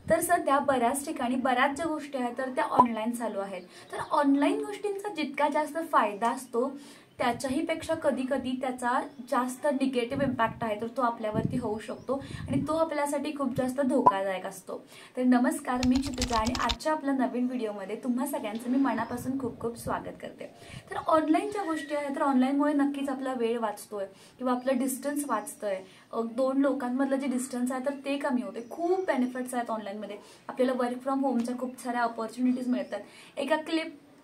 तर सध्या बऱ्याच ठिकाणी बऱ्याच ज्या गोष्टी आहेत तर त्या ऑनलाईन चालू आहेत। तर ऑनलाईन गोष्टींचा जितका जास्त फायदा असतो त्याच्याही पेक्षा कधी कधी त्याचा जास्त निगेटिव्ह इम्पॅक्ट आहे तर तो आपल्यावरती होऊ शकतो आणि तो आपल्यासाठी खूप जास्त धोकादायक असतो। तर नमस्कार, मी चितुजा आणि आजच्या आपल्या नवीन व्हिडिओमध्ये तुम्हा सगळ्यांचं मी मनापासून खूप खूप स्वागत करते। तर ऑनलाईन ज्या गोष्टी आहेत तर ऑनलाईनमुळे नक्कीच आपला वेळ वाचतोय किंवा आपलं डिस्टन्स वाचतंय, दोन लोकांमधलं जे डिस्टन्स आहे तर ते कमी होते। खूप बेनिफिट्स आहेत ऑनलाईनमध्ये। आपल्याला वर्क फ्रॉम होमच्या खूप साऱ्या अपॉर्च्युनिटीज मिळतात। एका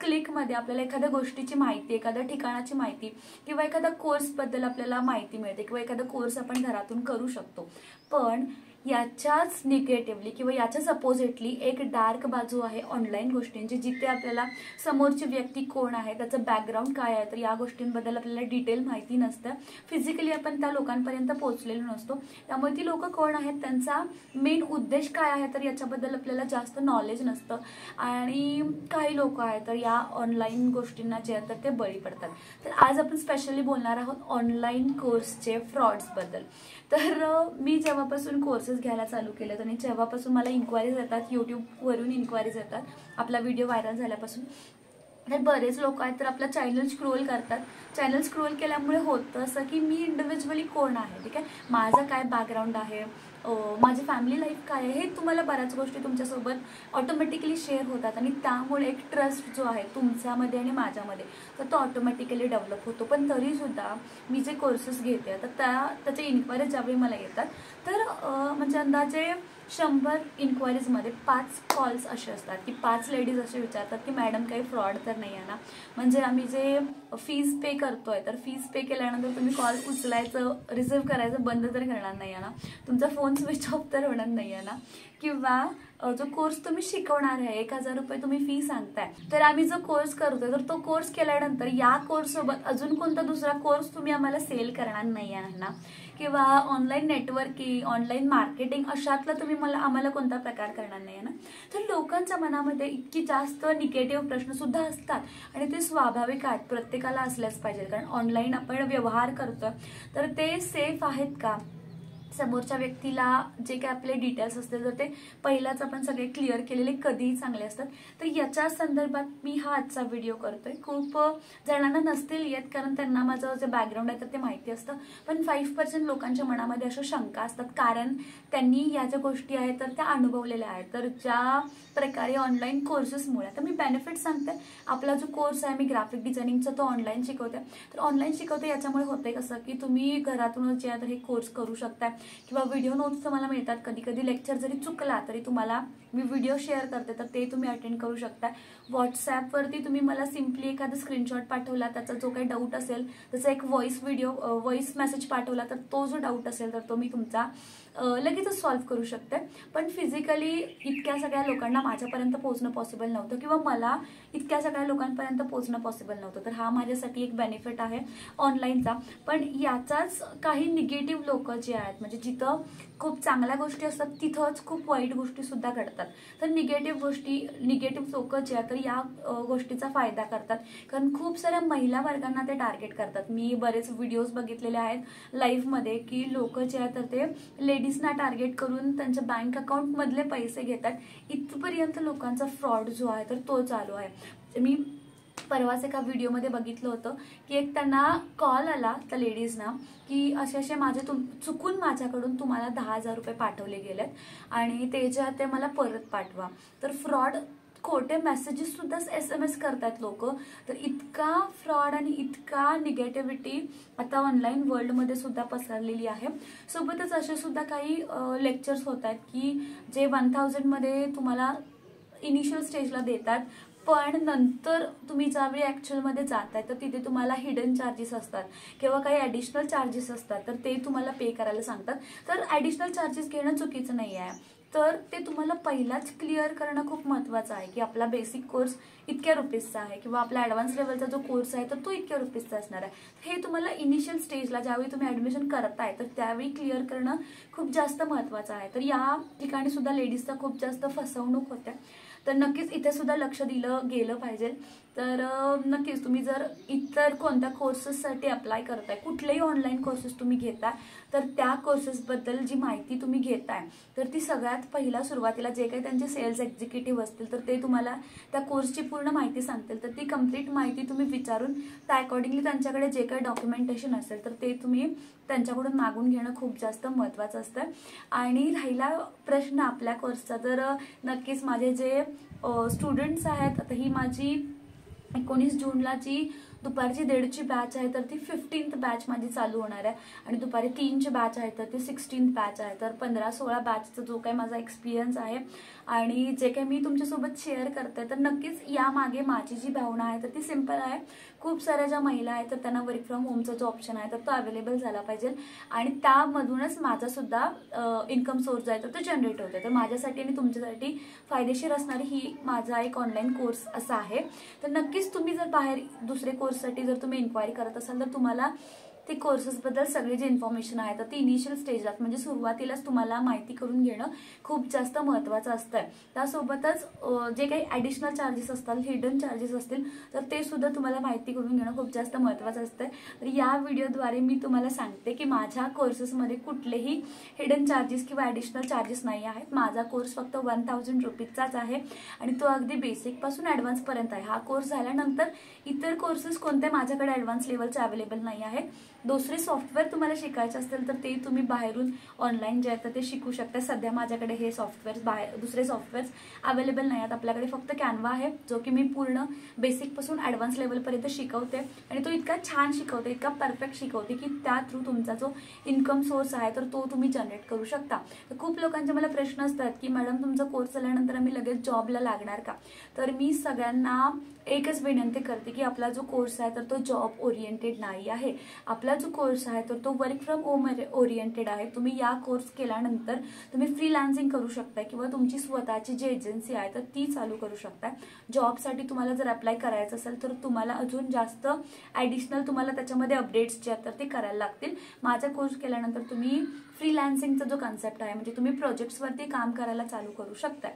क्लिकमध्ये आपल्याला एखाद्या गोष्टीची माहिती, एखाद्या ठिकाणाची माहिती किंवा एखाद्या कोर्सबद्दल आपल्याला माहिती मिळते किंवा एखादा कोर्स आपण घरातून करू शकतो। पण याच्याच निगेटिव्हली किंवा याच्याच अपोजिटली एक डार्क बाजू आहे ऑनलाईन गोष्टींची, जिथे आपल्याला समोरची व्यक्ती कोण आहे, त्याचं बॅकग्राऊंड काय आहे, तर या गोष्टींबद्दल आपल्याला डिटेल माहिती नसतं। फिजिकली आपण त्या लोकांपर्यंत पोहोचलेलो नसतो, त्यामुळे ती लोक कोण आहेत, त्यांचा मेन उद्देश काय आहे, तर याच्याबद्दल आपल्याला जास्त नॉलेज नसतं आणि काही लोक आहेत तर या ऑनलाईन गोष्टींना जे आहेत तर ते बळी पडतात। तर आज आपण स्पेशली बोलणार आहोत ऑनलाईन कोर्सचे फ्रॉड्सबद्दल। तर मी जेव्हापासून कोर्सेस घ्यायला चालू केलेत आणि जेव्हापासून मला इन्क्वायरीज येतात, यूट्यूबवरून इन्क्वायरीज येतात आपला व्हिडिओ व्हायरल झाल्यापासून, तर बरेच लोक आहेत तर आपला चॅनल स्क्रोल करतात। चॅनल स्क्रोल केल्यामुळे होतं असं की मी इंडिव्हिज्युअली कोण आहे, ठीक आहे, माझं काय बॅकग्राऊंड आहे, माझी फॅमिली लाईफ काय आहे, हे तुम्हाला बऱ्याच गोष्टी तुमच्यासोबत ऑटोमॅटिकली शेअर होतात आणि त्यामुळे एक ट्रस्ट जो आहे तुमच्यामध्ये आणि माझ्यामध्ये तर तो ऑटोमॅटिकली डेव्हलप होतो। पण तरीसुद्धा मी जे कोर्सेस घेते तर त्याचे इन्क्वायरीज ज्यावेळी मला येतात तर म्हणजे अंदाजे 100 इन्क्वायरीजमध्ये 5 कॉल्स असे असतात की 5 लेडीज असे विचारतात की मॅडम काही फ्रॉड तर नाही आहे ना, म्हणजे आम्ही जे फीज पे करतोय तर फीज पे केल्यानंतर तुम्ही कॉल उचलायचं, रिसिव्ह करायचं बंद तर करणार नाही आहे ना, तुमचा फोन स्विच ऑफ तर होणार नाही आहे ना, किंवा जो कोर्स तुम्ही शिकवणार आहे 1000 रुपये तुम्ही फी सांगताय तर आम्ही जो कोर्स करतोय तर तो कोर्स केल्यानंतर या कोर्स सोबत अजून कोणता दुसरा कोर्स तुम्ही आम्हाला सेल करणार नाही आहे ना, किंवा ऑनलाईन नेटवर्किंग, ऑनलाईन मार्केटिंग अशातला तुम्ही आम्हाला कोणता प्रकार करणार नाही आहे ना। तर लोकांच्या मनामध्ये इतकी जास्त निगेटिव्ह प्रश्न सुद्धा असतात आणि ते स्वाभाविक आहेत, प्रत्येकाला असल्याच पाहिजे, कारण ऑनलाईन आपण व्यवहार करतोय तर ते सेफ आहेत का, समोरच्या व्यक्तीला जे काही आपले डिटेल्स असतील तर ते पहिलाच आपण सगळे क्लिअर केलेले कधीही चांगले असतात। तर याच्या संदर्भात मी हा आजचा व्हिडिओ करतोय। खूप जणांना नसतील येत कारण त्यांना माझं जे बॅकग्राऊंड आहे तर ते माहिती असतं, पण 5% लोकांच्या मनामध्ये अशा शंका असतात कारण त्यांनी या ज्या गोष्टी आहेत तर त्या अनुभवलेल्या आहेत। तर ज्या प्रकारे ऑनलाईन कोर्सेसमुळे, तर मी बेनिफिट सांगते, आपला जो कोर्स आहे मी ग्राफिक डिझायनिंगचा तो ऑनलाईन शिकवते। तर ऑनलाईन शिकवते याच्यामुळे होतंय कसं की तुम्ही घरातूनच जे आहे तर हे कोर्स करू शकता किंवा व्हिडिओ नोट्स तुम्हाला मिळतात। कधी कधी लेक्चर जरी चुकला तरी तुम्हाला मी व्हिडिओ शेअर करते तर ते तुम्ही अटेंड करू शकता। व्हॉट्सॲपवरती तुम्ही मला सिम्पली एखादा स्क्रीनशॉट पाठवला, त्याचा जो काही डाऊट असेल, त्याचा एक व्हॉइस मेसेज पाठवला तर तो जो डाऊट असेल तर तो मी तुमचा लगेचच सॉल्व्ह करू शकते। पण फिजिकली इतक्या सगळ्या लोकांना माझ्यापर्यंत पोहोचणं पॉसिबल नव्हतं किंवा मला इतक्या सगळ्या लोकांपर्यंत पोहोचणं पॉसिबल नव्हतं, तर हा माझ्यासाठी एक बेनिफिट आहे ऑनलाईनचा। पण याचाच काही निगेटिव्ह लोक जे आहेत, म्हणजे जिथं खूप चांगल्या गोष्टी असतात तिथंच खूप वाईट गोष्टी सुद्धा घडतात। तर निगेटिव्ह लोक जे आहेत तर या गोष्टीचा फायदा करतात, कारण खूप साऱ्या महिला वर्गांना ते टार्गेट करतात। मी बरेच व्हिडिओज बघितलेले आहेत लाईव्हमध्ये की लोक जे आहेत तर ते लेडीजना टार्गेट करून त्यांच्या बँक अकाउंटमधले पैसे घेतात। इथपर्यंत लोकांचा फ्रॉड जो आहे तर तो चालू आहे। मी परवाच एका व्हिडिओमध्ये बघितलं होतं की एक त्यांना कॉल आला त्या लेडीजना की असे चुकून माझ्याकडून तुम्हाला 10,000 रुपये पाठवले गेलेत आणि ते जे ते मला परत पाठवा। तर फ्रॉड, खोटे मेसेजेस सुद्धा SMS करतात लोक। तर इतका फ्रॉड आणि इतका निगेटिव्हिटी आता ऑनलाईन वर्ल्डमध्ये सुद्धा पसरलेली आहे। सोबतच असे सुद्धा काही लेक्चर्स होत आहेत की जे 1000 मध्ये तुम्हाला इनिशियल स्टेजला देतात, पण नंतर तुम्ही ज्यावेळी ॲक्च्युअलमध्ये जाताय तर तिथे तुम्हाला हिडन चार्जेस असतात किंवा काही ॲडिशनल चार्जेस असतात तर ते तुम्हाला पे करायला सांगतात। तर ॲडिशनल चार्जेस घेणं चुकीचं नाही आहे, तर ते तुम्हाला पहिलाच क्लिअर करणं खूप महत्त्वाचं आहे की आपला बेसिक कोर्स इतक्या रुपीजचा आहे किंवा आपला ॲडव्हान्स लेवलचा जो कोर्स आहे तर तो इतक्या रुपीजचा असणार आहे। हे तुम्हाला इनिशियल स्टेजला ज्यावेळी तुम्ही ॲडमिशन करताय तर त्यावेळी क्लिअर करणं खूप जास्त महत्त्वाचं आहे। तर या ठिकाणी सुद्धा लेडीजचा खूप जास्त फसवणूक होते, तर नक्कीच इथे सुद्धा लक्ष दिलं गेलं पाहिजे। तर नक्कीच तुम्ही जर इतर कोणत्या कोर्सेससाठी अप्लाय करताय, कुठलेही ऑनलाईन कोर्सेस तुम्ही घेताय तर त्या कोर्सेसबद्दल जी माहिती तुम्ही घेताय तर ती सगळ्यात सगळ्यात पहिला सुरुवातीला जे काही त्यांचे सेल्स एक्झिक्युटिव्ह असतील तर ते तुम्हाला त्या कोर्सची पूर्ण माहिती सांगतील. तर ती कंप्लीट माहिती तुम्ही विचारून त्या अकॉर्डिंगली त्यांच्याकडे जे काही डॉक्युमेंटेशन असेल तर ते तुम्ही त्यांच्याकडून मागून घेणं खूप जास्त महत्त्वाचं असतं. आणि राहिला प्रश्न आपल्या कोर्सचा, तर नक्कीच माझे जे स्टुडंट्स आहेत, आता ही माझी 19 जूनला जी दुपारची 1:30ची बॅच आहे तर ती 15th बॅच माझी चालू होणार आहे. आणि दुपारी 3ची बॅच आहे तर ती 16th बॅच आहे. तर 15-16 बॅचचा जो काही माझा एक्सपिरियन्स आहे आणि जे काही मी तुमच्यासोबत शेअर करते तर नक्कीच यामागे माझी जी भावना आहे तर ती सिंपल आहे. खूप साऱ्या ज्या महिला आहेत तर त्यांना वर्क फ्रॉम होमचा जो ऑप्शन आहे तर तो अवेलेबल झाला पाहिजे आणि त्यामधूनच माझा सुद्धा इन्कम सोर्स आहे तर तो जनरेट होते. तर माझ्यासाठी आणि तुमच्यासाठी फायदेशीर असणारी ही माझा एक ऑनलाईन कोर्स असा आहे. तर नक्कीच तुम्ही जर बाहेर दुसरे कोर्ससाठी जर तुम्ही इन्क्वायरी करत असाल तर तुम्हाला ते कोर्सेसबद्दल सगळी जी इन्फॉर्मेशन आहे तर ती इनिशियल स्टेजला म्हणजे सुरुवातीलाच तुम्हाला माहिती करून घेणं खूप जास्त महत्त्वाचं असतं. त्यासोबतच जे काही ॲडिशनल चार्जेस असतात, हिडन चार्जेस असतील तर ते सुद्धा तुम्हाला माहिती करून घेणं खूप जास्त महत्त्वाचं असतं. तर या व्हिडिओद्वारे मी तुम्हाला सांगते की माझ्या कोर्सेसमध्ये कुठलेही हिडन चार्जेस किंवा ॲडिशनल चार्जेस नाही आहेत. माझा कोर्स फक्त 1000 रुपीजचाच आहे आणि तो अगदी बेसिकपासून ॲडव्हान्सपर्यंत आहे. हा कोर्स झाल्यानंतर इतर कोर्सेस कोणते माझ्याकडे ॲडव्हान्स लेवलचे अवेलेबल नाही आहेत. दुसरे सॉफ्टवेअर तुम्हाला शिकायचे असतील तर ते तुम्ही बाहेरून ऑनलाईन जे आहे ते शिकू शकता. सध्या माझ्याकडे हे सॉफ्टवेअर्स दुसरे सॉफ्टवेअर्स अवेलेबल नाही आहेत. आपल्याकडे फक्त कॅनवा आहे जो की मी पूर्ण बेसिकपासून ॲडव्हान्स लेवलपर्यंत शिकवते आणि तो इतका छान शिकवते, इतका परफेक्ट शिकवते की त्या थ्रू तुमचा जो इन्कम सोर्स आहे तर तो तुम्ही जनरेट करू शकता. तर खूप लोकांचे मला प्रश्न असतात की मॅडम तुमचा कोर्स झाल्यानंतर आम्ही लगेच जॉबला लागणार का? तर मी सगळ्यांना एकच विनंती करते की आपला जो कोर्स आहे तर तो जॉब ओरिएंटेड नाही आहे. आपला जो कोर्स आहे तर तो वर्क फ्रॉम होम ओरिएंटेड आहे. तुम्ही या कोर्स केल्यानंतर तुम्ही फ्रीलान्सिंग करू शकता किंवा तुमची स्वतःची जी एजन्सी आहे तर ती चालू करू शकता. जॉबसाठी तुम्हाला जर अप्लाय करायचं असेल तर तुम्हाला अजून जास्त ॲडिशनल तुम्हाला त्याच्यामध्ये अपडेट्स जे आहेत तर ते करायला लागतील. माझा कोर्स केल्यानंतर तुम्ही फ्रीलान्सिंगचा जो कन्सेप्ट आहे म्हणजे तुम्ही प्रोजेक्ट्सवरती काम करायला चालू करू शकता.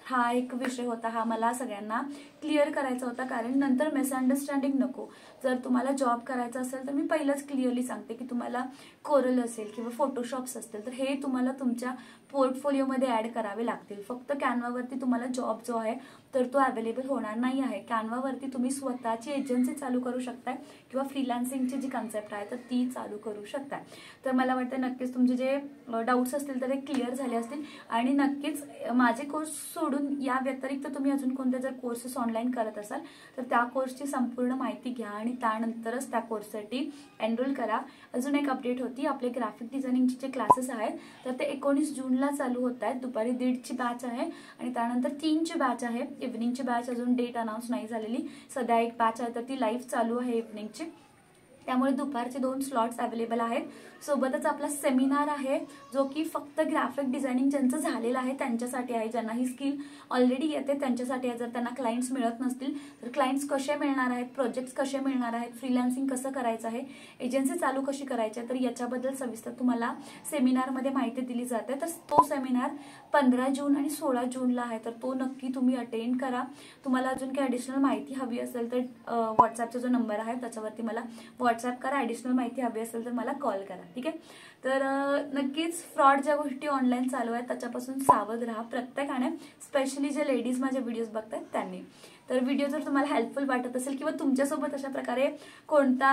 हा एक विषय होता, हा मला सगळ्यांना क्लिअर करायचा होता कारण नंतर मिसअंडरस्टँडिंग नको. जर तुम्हाला जॉब करायचा असेल तर मी पहिलंच क्लिअरली सांगते की तुम्हाला कोरल असेल किंवा फोटोशॉप्स असतील तर हे तुम्हाला तुमच्या पोर्टफोलिओमध्ये ॲड करावे लागतील. फक्त कॅनवावरती तुम्हाला जॉब जो आहे तर तो अवेलेबल होणार नाही आहे. कॅनवावरती तुम्ही स्वतःची एजन्सी चालू करू शकताय किंवा फ्रीलान्सिंगची जी कन्सेप्ट आहे तर ती चालू करू शकताय. तर मला वाटतं नक्कीच तुमचे जे डाऊट्स असतील तर ते क्लिअर झाले असतील आणि नक्कीच माझे कोर्स सोडून या व्यतिरिक्त तुम्ही अजून कोणते जर कोर्सेस ऑनलाईन करत असाल तर त्या कोर्सची संपूर्ण माहिती घ्या आणि त्यानंतरच त्या कोर्ससाठी एनरोल करा. अजून एक अपडेट होती, आपले ग्राफिक डिझायनिंगचे जे क्लासेस आहेत तर ते 19 जूनला चालू होत आहेत. दुपारी 1:30ची बॅच आहे आणि त्यानंतर 3ची बॅच आहे. इव्हनिंगची बॅच अजून डेट अनाऊन्स नाही झालेली. सध्या एक बॅच आहे तर ती लाईव्ह चालू आहे इव्हनिंगची, त्यामुळे दुपारचे 2 स्लॉट्स अवेलेबल आहेत. सोबतच आपला सेमिनार आहे जो की फक्त ग्राफिक डिझायनिंग ज्यांचं झालेलं आहे त्यांच्यासाठी आहे. ज्यांना ही स्किल ऑलरेडी येते त्यांच्यासाठी आहे. जर त्यांना क्लायंट्स मिळत नसतील तर क्लायंट्स कसे मिळणार आहेत, प्रोजेक्ट्स कसे मिळणार आहेत, फ्रीलान्सिंग कसं करायचं आहे, एजन्सी चालू कशी करायची आहे तर याच्याबद्दल सविस्तर तुम्हाला सेमिनारमध्ये माहिती दिली जाते. तर तो सेमिनार 15 जून आणि 16 जूनला आहे तर तो नक्की तुम्ही अटेंड करा. तुम्हाला अजून काही ॲडिशनल माहिती हवी असेल तर व्हॉट्सॲपचा जो नंबर आहे त्याच्यावरती मला व्हॉट्सॲप करा. ॲडिशनल माहिती हवी असेल तर मला कॉल करा. ठीक आहे. तर नक्कीच फ्रॉड ज्या गोष्टी ऑनलाईन चालू आहेत त्याच्यापासून सावध राहा प्रत्येकाने, स्पेशली जे लेडीज माझे व्हिडिओज बघतात त्यांनी. तर व्हिडिओ जर तुम्हाला हेल्पफुल वाटत असेल किंवा तुमच्यासोबत अशा प्रकारे कोणत्या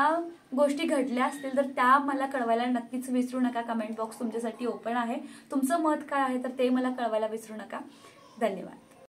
गोष्टी घडल्या असतील तर त्या मला कळवायला नक्कीच विसरू नका. कमेंट बॉक्स तुमच्यासाठी ओपन आहे. तुमचं मत काय आहे तर ते मला कळवायला विसरू नका. धन्यवाद.